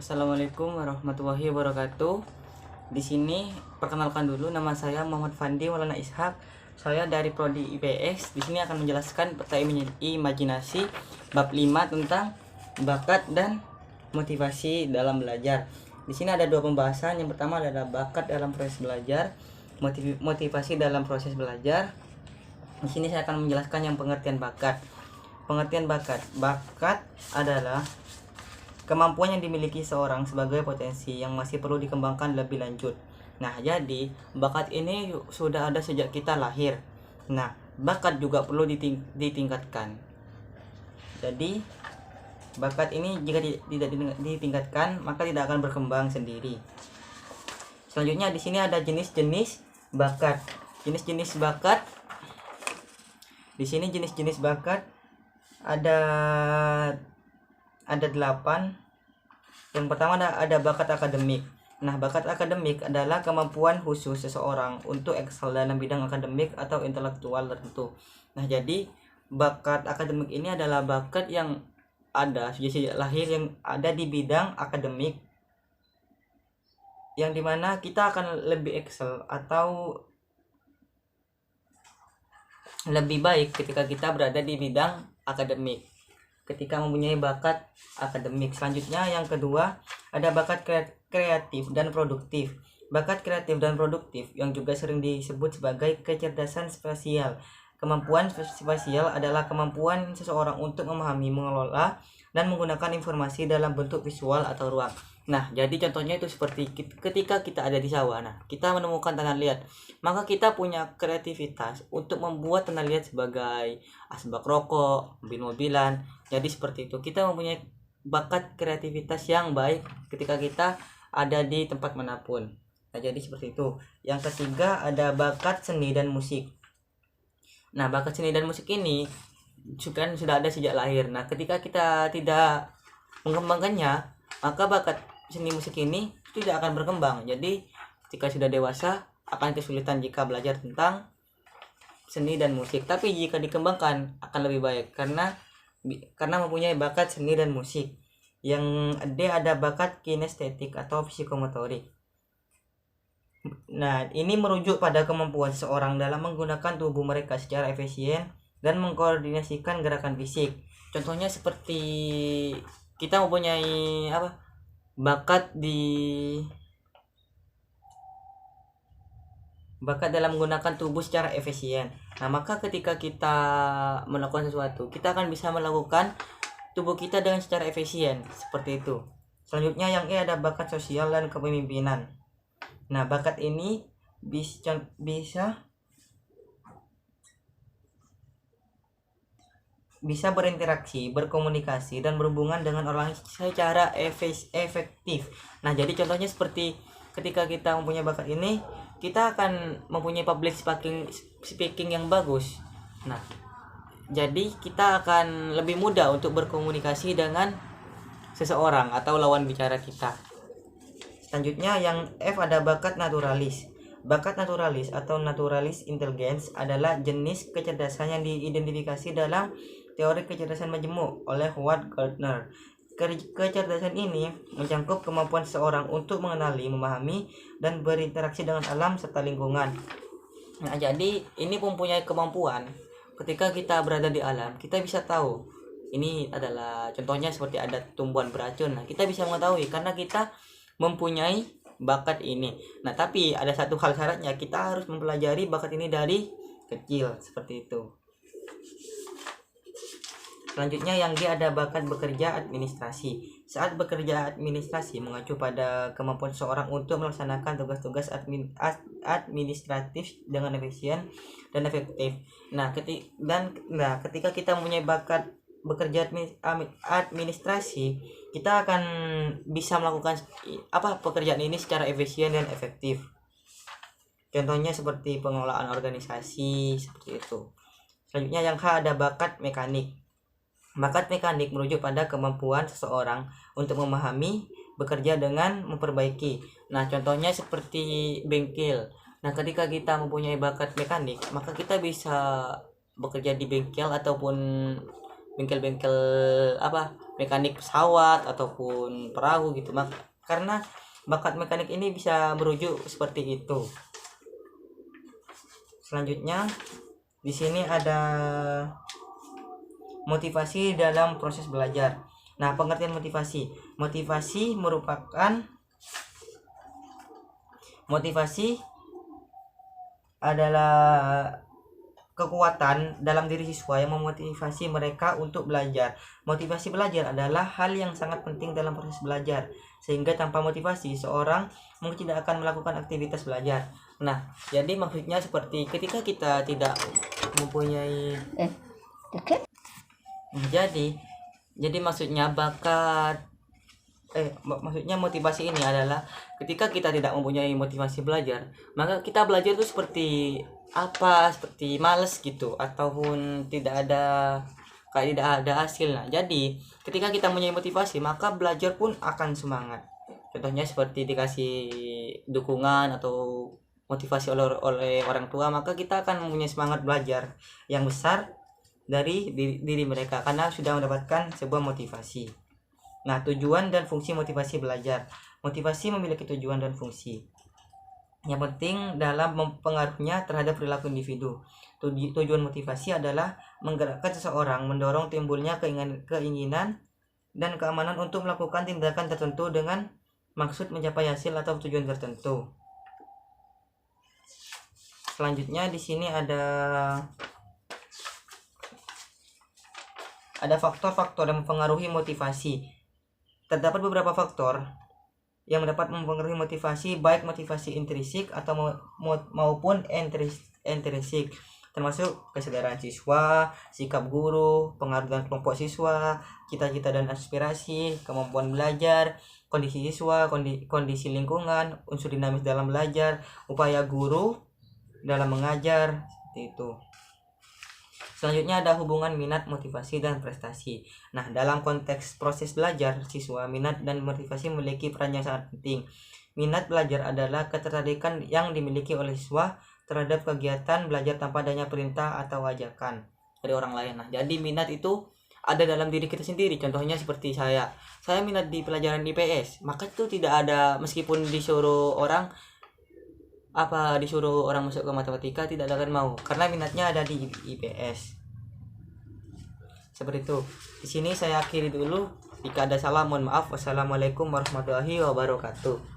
Assalamualaikum warahmatullahi wabarakatuh. Di sini perkenalkan dulu, nama saya Muhammad Fandi Maulana Ishak. Saya dari prodi IPS. Di sini akan menjelaskan peta imajinasi bab 5 tentang bakat dan motivasi dalam belajar. Di sini ada dua pembahasan. Yang pertama adalah bakat dalam proses belajar, motivasi dalam proses belajar. Di sini saya akan menjelaskan yang pengertian bakat. Pengertian bakat adalah kemampuan yang dimiliki seorang sebagai potensi yang masih perlu dikembangkan lebih lanjut. Nah, jadi bakat ini sudah ada sejak kita lahir. Nah, bakat juga perlu ditingkatkan. Jadi, bakat ini jika tidak ditingkatkan, maka tidak akan berkembang sendiri. Selanjutnya di sini ada jenis-jenis bakat. Jenis-jenis bakat. Di sini jenis-jenis bakat ada 8. Yang pertama ada bakat akademik. Nah, bakat akademik adalah kemampuan khusus seseorang untuk excel dalam bidang akademik atau intelektual tertentu. Nah, jadi bakat akademik ini adalah bakat yang ada sejak lahir, yang ada di bidang akademik, yang dimana kita akan lebih excel atau lebih baik ketika kita berada di bidang akademik, ketika mempunyai bakat akademik. Selanjutnya yang kedua ada bakat kreatif dan produktif. Bakat kreatif dan produktif yang juga sering disebut sebagai kecerdasan spasial. Kemampuan spasial adalah kemampuan seseorang untuk memahami, mengelola, dan menggunakan informasi dalam bentuk visual atau ruang. Nah, jadi contohnya itu seperti ketika kita ada di sawah. Nah, kita menemukan tanah liat, maka kita punya kreativitas untuk membuat tanah liat sebagai asbak rokok, mobil-mobilan. Jadi seperti itu, kita mempunyai bakat kreativitas yang baik ketika kita ada di tempat manapun. Nah, jadi seperti itu. Yang ketiga ada bakat seni dan musik. Nah, bakat seni dan musik ini sudah ada sejak lahir. Nah, ketika kita tidak mengembangkannya, maka bakat seni musik ini tidak akan berkembang. Jadi ketika sudah dewasa akan kesulitan jika belajar tentang seni dan musik. Tapi jika dikembangkan akan lebih baik karena mempunyai bakat seni dan musik. Yang D ada bakat kinestetik atau psikomotorik. Nah, ini merujuk pada kemampuan seseorang dalam menggunakan tubuh mereka secara efisien dan mengkoordinasikan gerakan fisik. Contohnya seperti kita mempunyai bakat dalam menggunakan tubuh secara efisien. Nah, maka ketika kita melakukan sesuatu, kita akan bisa melakukan tubuh kita dengan secara efisien, seperti itu. Selanjutnya yang E ada bakat sosial dan kepemimpinan. Nah, bakat ini bisa berinteraksi, berkomunikasi, dan berhubungan dengan orang secara efektif. Nah, jadi contohnya seperti ketika kita mempunyai bakat ini, kita akan mempunyai public speaking yang bagus. Nah, jadi kita akan lebih mudah untuk berkomunikasi dengan seseorang atau lawan bicara kita. Selanjutnya yang F ada bakat naturalis. Bakat naturalis atau naturalis intelligence adalah jenis kecerdasan yang diidentifikasi dalam teori kecerdasan majemuk oleh Howard Gardner. Kecerdasan ini mencakup kemampuan seseorang untuk mengenali, memahami, dan berinteraksi dengan alam serta lingkungan. Nah, jadi ini mempunyai kemampuan ketika kita berada di alam, kita bisa tahu ini adalah contohnya seperti ada tumbuhan beracun. Nah, kita bisa mengetahui karena kita mempunyai bakat ini. Nah, tapi ada satu hal syaratnya, kita harus mempelajari bakat ini dari kecil, seperti itu. Selanjutnya yang G ada bakat bekerja administrasi. Saat bekerja administrasi mengacu pada kemampuan seseorang untuk melaksanakan tugas-tugas administratif dengan efisien dan efektif. Nah, ketika kita mempunyai bakat bekerja administrasi, kita akan bisa melakukan pekerjaan ini secara efisien dan efektif. Contohnya seperti pengelolaan organisasi, seperti itu. Selanjutnya yang H ada bakat mekanik. Bakat mekanik merujuk pada kemampuan seseorang untuk memahami, bekerja dengan memperbaiki. Nah, contohnya seperti bengkel. Nah, ketika kita mempunyai bakat mekanik, maka kita bisa bekerja di bengkel ataupun bengkel-bengkel mekanik pesawat ataupun perahu gitu, karena bakat mekanik ini bisa merujuk seperti itu. Selanjutnya di sini ada motivasi dalam proses belajar. Nah, pengertian motivasi adalah kekuatan dalam diri siswa yang memotivasi mereka untuk belajar. Motivasi belajar adalah hal yang sangat penting dalam proses belajar, sehingga tanpa motivasi seorang mungkin tidak akan melakukan aktivitas belajar. Nah, jadi maksudnya seperti ketika kita tidak mempunyai jadi maksudnya maksudnya motivasi ini adalah ketika kita tidak mempunyai motivasi belajar, maka kita belajar itu seperti males gitu, ataupun tidak ada hasil. Nah, jadi ketika kita mempunyai motivasi, maka belajar pun akan semangat. Contohnya seperti dikasih dukungan atau motivasi oleh orang tua, maka kita akan mempunyai semangat belajar yang besar dari diri mereka karena sudah mendapatkan sebuah motivasi. Nah, tujuan dan fungsi motivasi belajar. Motivasi memiliki tujuan dan fungsi yang penting dalam mempengaruhinya terhadap perilaku individu. Tujuan motivasi adalah menggerakkan seseorang, mendorong timbulnya keinginan dan keamanan untuk melakukan tindakan tertentu dengan maksud mencapai hasil atau tujuan tertentu. Selanjutnya di sini ada faktor-faktor yang mempengaruhi motivasi. Terdapat beberapa faktor yang dapat mempengaruhi motivasi, baik motivasi intrinsik atau maupun intrinsik, termasuk kesadaran siswa, sikap guru, pengaruh dan kelompok siswa, cita-cita dan aspirasi, kemampuan belajar, kondisi siswa, kondisi lingkungan, unsur dinamis dalam belajar, upaya guru dalam mengajar, seperti itu. Selanjutnya ada hubungan minat, motivasi, dan prestasi. Nah, dalam konteks proses belajar siswa, minat dan motivasi memiliki peran yang sangat penting. Minat belajar adalah ketertarikan yang dimiliki oleh siswa terhadap kegiatan belajar tanpa adanya perintah atau ajakan dari orang lain. Nah, jadi minat itu ada dalam diri kita sendiri. Contohnya seperti saya minat di pelajaran IPS, maka itu tidak ada, meskipun disuruh orang masuk ke matematika, tidak akan mau karena minatnya ada di IPS. Seperti itu. Di sini saya akhiri dulu. Jika ada salah mohon maaf. Wassalamualaikum warahmatullahi wabarakatuh.